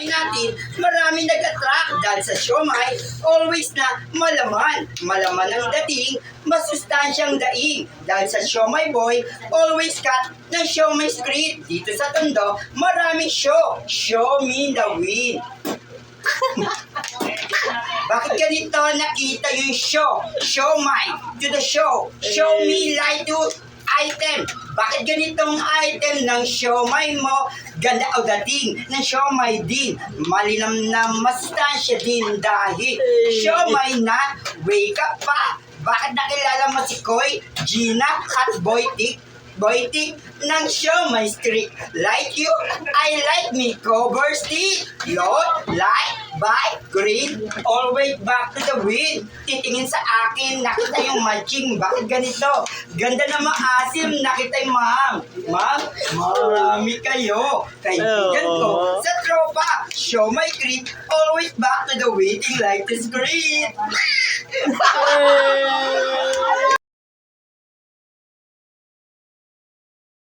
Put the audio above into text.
Natin, marami nag-attract dahil sa siomay, always na malaman. Malaman ang dating, masustansyang daing. Dahil sa siomay boy, always cut ng siomay street. Dito sa Tondo, maraming show. Show me the win. Bakit ganito nakita yung show? Show my to the show. Show me like to item. Bakit ganitong item ng siomay mo? Ganda o dating ng siomay din. Malinam na masustansya din dahil siomay na wake up pa. Bakit nakilala mo si Koy, Gina at Boytik? Boytik ng siomay street. Like you, I like me. Cover stick. Load, light, buy, green. Always back to the wind. Titingin sa akin, nakita yung matching. Bakit ganito? Ganda na maasim, nakita yung ma'am. Ma'am, marami kayo. Kaibigan ko sa tropa. Show my creep. Always back to the waiting like the screen.